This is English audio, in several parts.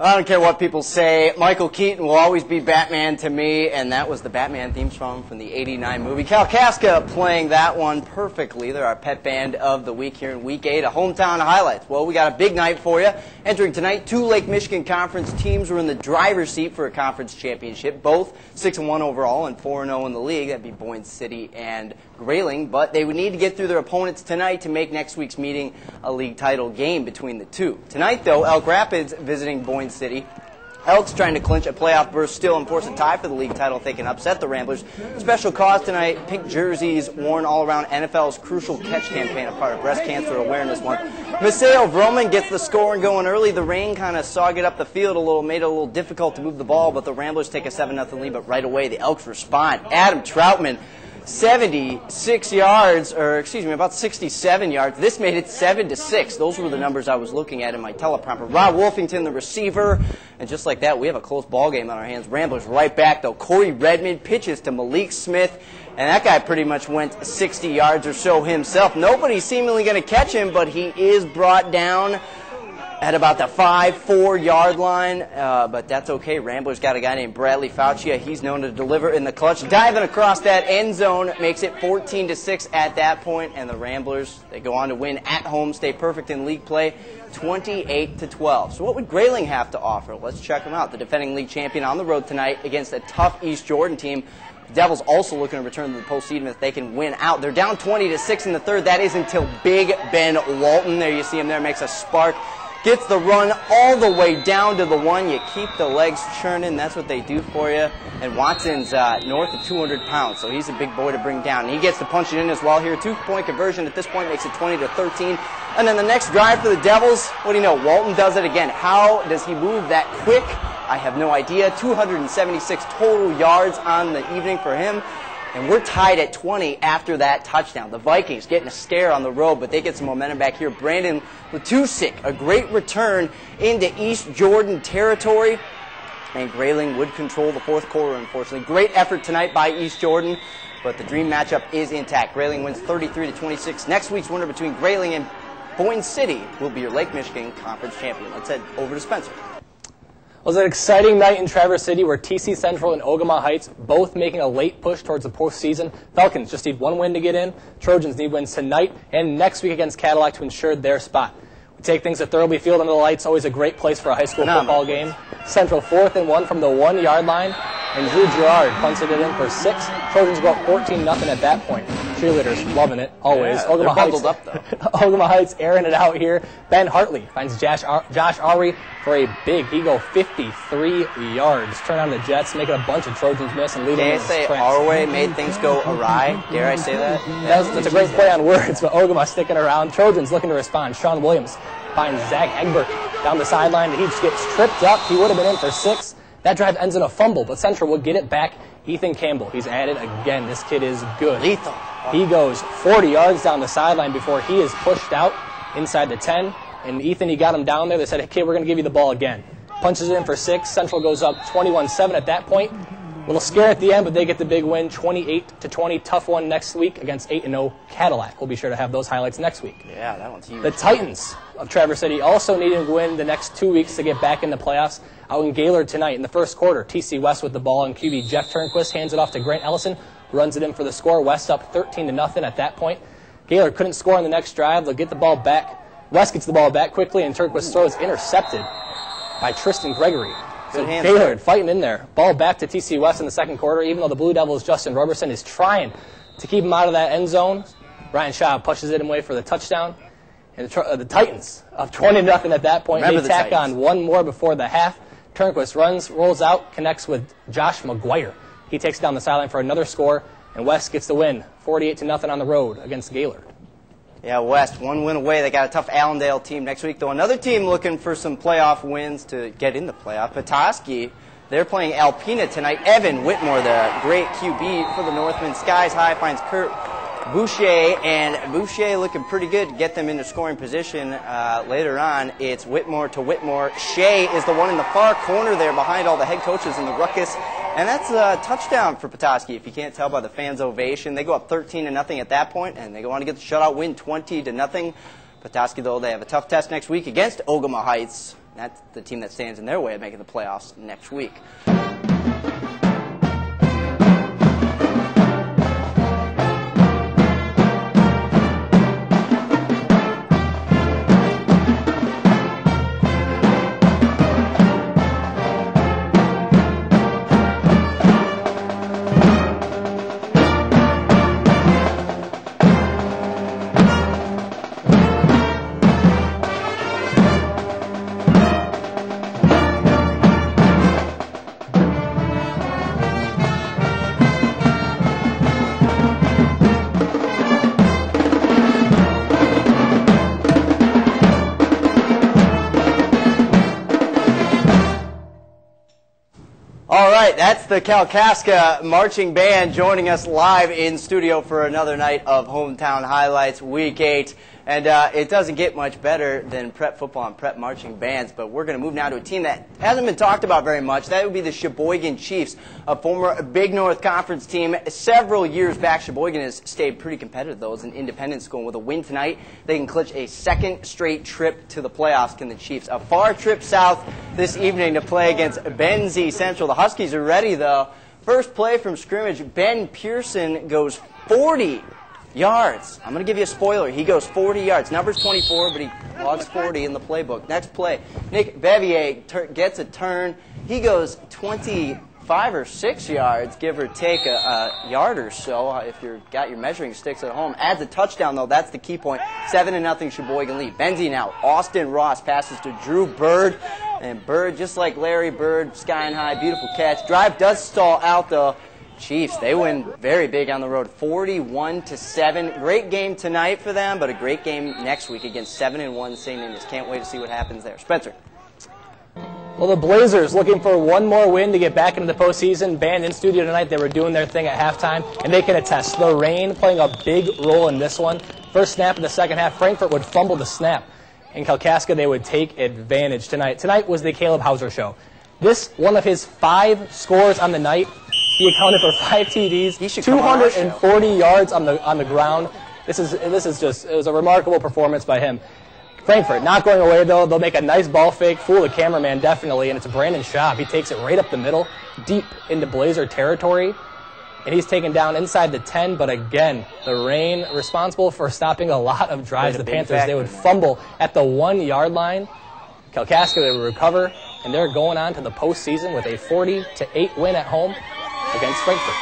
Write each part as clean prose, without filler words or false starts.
I don't care what people say. Michael Keaton will always be Batman to me, and that was the Batman theme song from the '89 movie. Kalkaska playing that one perfectly. They're our pet band of the week here in Week 8 of Hometown Highlights. Well, we got a big night for you. Entering tonight, two Lake Michigan Conference teams were in the driver's seat for a conference championship. Both 6-1 overall and 4-0 in the league. That'd be Boyne City and Grayling, but they would need to get through their opponents tonight to make next week's meeting a league title game between the two. Tonight, though, Elk Rapids visiting Boyne City. Elk's trying to clinch a playoff berth still and force a tie for the league title if they can upset the Ramblers. Special cause tonight, pink jerseys worn all around NFL's Crucial Catch campaign, a part of Breast Cancer Awareness Month. Maseo Vroman gets the scoring going early. The rain kind of sogged it up the field a little, made it a little difficult to move the ball, but the Ramblers take a 7-0 lead, but right away the Elks respond. Adam Troutman, 76 yards, or excuse me, about 67 yards. This made it 7-6. Those were the numbers I was looking at in my teleprompter. Rob Wolfington, the receiver, and just like that, we have a close ball game on our hands. Ramblers right back, though. Corey Redmond pitches to Malik Smith, and that guy pretty much went 60 yards or so himself. Nobody's seemingly going to catch him, but he is brought down at about the 5-4 yard line, but that's okay. Ramblers got a guy named Bradley Faucia. He's known to deliver in the clutch. Diving across that end zone makes it 14-6 at that point, and the Ramblers, they go on to win at home, stay perfect in league play, 28-12. So what would Grayling have to offer? Let's check them out. The defending league champion on the road tonight against a tough East Jordan team. The Devils also looking to return to the postseason if they can win out. They're down 20-6 in the third. That is until Big Ben Walton, there you see him there, makes a spark. Gets the run all the way down to the one. You keep the legs churning. That's what they do for you. And Watson's north of 200 pounds, so he's a big boy to bring down. And he gets to punch it in as well here. 2-point conversion at this point makes it 20-13. And then the next drive for the Devils, what do you know? Walton does it again. How does he move that quick? I have no idea. 276 total yards on the evening for him. And we're tied at 20 after that touchdown. The Vikings getting a scare on the road, but they get some momentum back here. Brandon Letusik, a great return into East Jordan territory. And Grayling would control the fourth quarter, unfortunately. Great effort tonight by East Jordan, but the dream matchup is intact. Grayling wins 33-26. Next week's winner between Grayling and Boyne City will be your Lake Michigan Conference champion. Let's head over to Spencer. It was an exciting night in Traverse City where TC Central and Ogama Heights both making a late push towards the postseason. Falcons just need one win to get in. Trojans need wins tonight and next week against Cadillac to ensure their spot. We take things to Thurlby Field under the lights, always a great place for a high school football game. Central 4th and 1 from the 1 yard line, and Drew Gerard punted it in for 6. Trojans go up 14-0 at that point. Cheerleaders loving it, always. Yeah, they're bundled up, though. Ogama Heights airing it out here. Ben Hartley finds Josh Aury for a big, he go 53 yards. Turn on the Jets, making a bunch of Trojans miss and leading Can't say Arway made things go awry. Dare I say that? That's a great play on words, but Ogama sticking around. Trojans looking to respond. Sean Williams finds Zach Egbert down the sideline. He just gets tripped up. He would have been in for 6. That drive ends in a fumble, but Central will get it back. Ethan Campbell, he's at it again. This kid is good. Lethal. He goes 40 yards down the sideline before he is pushed out inside the 10. And Ethan, he got him down there. They said, hey, kid, we're going to give you the ball again. Punches it in for 6. Central goes up 21-7 at that point. A little scare at the end, but they get the big win, 28-20. Tough one next week against 8-0 Cadillac. We'll be sure to have those highlights next week. Yeah, that one's huge. The Titans of Traverse City also needing to win the next 2 weeks to get back in the playoffs. Out in Gaylord tonight in the first quarter, TC West with the ball, and QB Jeff Turnquist hands it off to Grant Ellison, runs it in for the score. West up 13-0 at that point. Gaylord couldn't score on the next drive. They'll get the ball back. West gets the ball back quickly, and Turnquist throws intercepted by Tristan Gregory. So Gaylord fighting in there. Ball back to TC West in the second quarter, even though the Blue Devils' Justin Roberson is trying to keep him out of that end zone. Ryan Shaw pushes it away for the touchdown. And the Titans up 20-0 at that point. They tack on one more before the half. Turnquist runs, rolls out, connects with Josh McGuire. He takes down the sideline for another score, and West gets the win, 48-0 on the road against Gaylord. Yeah, West, one win away. They got a tough Allendale team next week, though. Another team looking for some playoff wins to get in the playoff. Petoskey, they're playing Alpena tonight. Evan Whitmore, the great QB for the Northmen. Skies High finds Kurt Boucher, and Boucher looking pretty good to get them into scoring position later on. It's Whitmore to Whitmore. Shea is the one in the far corner there behind all the head coaches in the ruckus. And that's a touchdown for Petoskey, if you can't tell by the fans' ovation. They go up 13-0 at that point, and they go on to get the shutout win 20-0. Petoskey, though, they have a tough test next week against Ogama Heights. That's the team that stands in their way of making the playoffs next week. All right, that's the Kalkaska Marching Band joining us live in studio for another night of Hometown Highlights Week 8. And it doesn't get much better than prep football and prep marching bands, but we're going to move now to a team that hasn't been talked about very much. That would be the Sheboygan Chiefs, a former Big North Conference team. Several years back, Sheboygan has stayed pretty competitive, though, as an independent school. With a win tonight, they can clinch a second straight trip to the playoffs, can the Chiefs. A far trip south this evening to play against Benzie Central. The Huskies are ready, though. First play from scrimmage, Ben Pearson goes 40 yards. I'm going to give you a spoiler. He goes 40 yards. Number's 24, but he logs 40 in the playbook. Next play, Nick Bevier gets a turn. He goes 25 or 6 yards, give or take a yard or so, if you've got your measuring sticks at home. Adds a touchdown, though. That's the key point. 7-0 Sheboygan lead. Benzie now. Austin Ross passes to Drew Bird. And Bird, just like Larry Bird, skying high, beautiful catch. Drive does stall out, though. Chiefs, they win very big on the road, 41-7. Great game tonight for them, but a great game next week against 7-1 St. Ignace. Can't wait to see what happens there. Spencer. Well, the Blazers looking for one more win to get back into the postseason. Band in studio tonight, they were doing their thing at halftime, and they can attest. The rain playing a big role in this one. First snap in the second half, Frankfurt would fumble the snap. In Kalkaska, they would take advantage tonight. Tonight was the Caleb Hauser show. This, one of his 5 scores on the night. He accounted for 5 TDs, 240 yards on the ground. This is just, it was a remarkable performance by him. Frankfurt not going away, though. They'll make a nice ball fake, fool the cameraman definitely, and it's Brandon Schaub. He takes it right up the middle, deep into Blazer territory, and he's taken down inside the 10, but again, the rain responsible for stopping a lot of drives. The Panthers, they would fumble at the 1-yard line. Kalkaska, they would recover, and they're going on to the postseason with a 40-8 win at home against Frankfurt.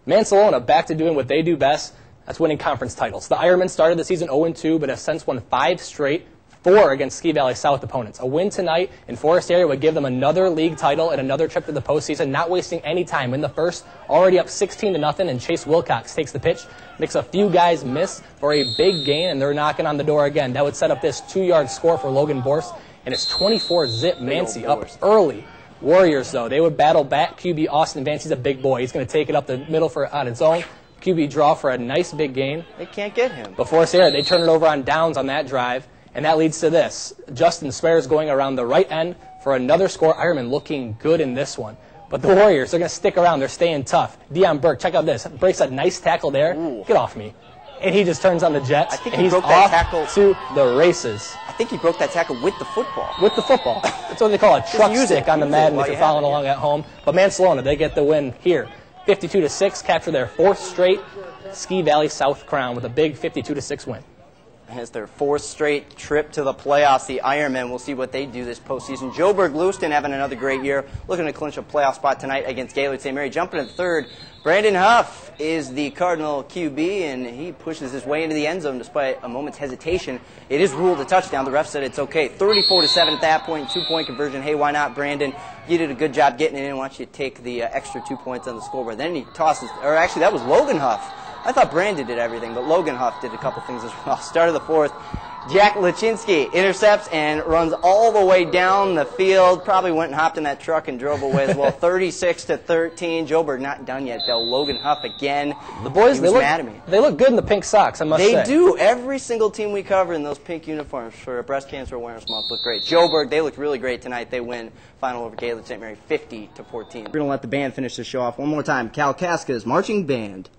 Mansalona back to doing what they do best. That's winning conference titles. The Ironmen started the season 0-2, but have since won 5 straight, 4 against Ski Valley South opponents. A win tonight in Forest Area would give them another league title and another trip to the postseason, not wasting any time. In the first, already up 16-0, and Chase Wilcox takes the pitch, makes a few guys miss for a big gain, and they're knocking on the door again. That would set up this 2-yard score for Logan Borst, and it's 24-zip Mancy up early. Warriors, though, they would battle back. QB Austin Vance, he's a big boy. He's going to take it up the middle on its own. QB draw for a nice big gain. They can't get him. Before Sarah, they turn it over on downs on that drive, and that leads to this. Justin Swears going around the right end for another score. Ironman looking good in this one. But the Warriors, they're going to stick around. They're staying tough. Deion Burke, check out this. Breaks a nice tackle there. Ooh. Get off me. And he just turns on the Jets, I think and he he's broke off that tackle to the races. I think he broke that tackle with the football. With the football. That's what they call a truck stick on the Madden if you're following along at home. But Mansalona, they get the win here. 52-6, capture their 4th straight Ski Valley South crown with a big 52-6 win. It's their 4th straight trip to the playoffs. The Ironmen, we'll see what they do this postseason. Joburg Lewiston having another great year, looking to clinch a playoff spot tonight against Gaylord St. Mary. Jumping in 3rd, Brandon Huff is the Cardinal QB, and he pushes his way into the end zone despite a moment's hesitation. It is ruled a touchdown. The ref said it's okay. 34-7 at that point, 2-point conversion. Hey, why not, Brandon? You did a good job getting it in. Why don't you take the extra 2 points on the scoreboard? Then he tosses, or actually that was Logan Huff. I thought Brandon did everything, but Logan Huff did a couple things as well. Start of the 4th, Jack Lachinsky intercepts and runs all the way down the field. Probably went and hopped in that truck and drove away as well. 36-13. Joburg not done yet, though. Logan Huff again. The boys, they look mad at me. They look good in the pink socks, I must say. They do. Every single team we cover in those pink uniforms for Breast Cancer Awareness Month look great. Joburg, they looked really great tonight. They win final over Gaylord St. Mary 50-14. We're going to let the band finish the show off one more time. Kalkaska's Marching Band.